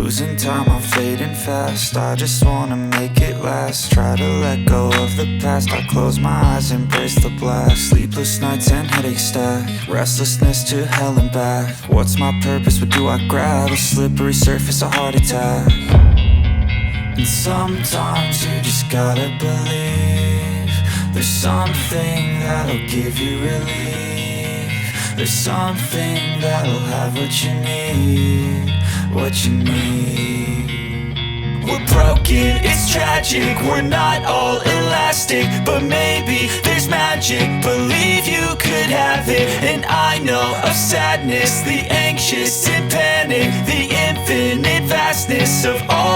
Losing time, I'm fading fast. I just wanna make it last. Try to let go of the past. I close my eyes, embrace the blast. Sleepless nights and headaches stack. Restlessness to hell and back. What's my purpose? What do I grab? A slippery surface, a heart attack. And sometimes you just gotta believe there's something that'll give you relief. There's something that'll have what you need, what you need. We're broken, it's tragic, we're not all elastic, but maybe there's magic. Believe you could have it. And I know of sadness, the anxious and panic, the infinite vastness of all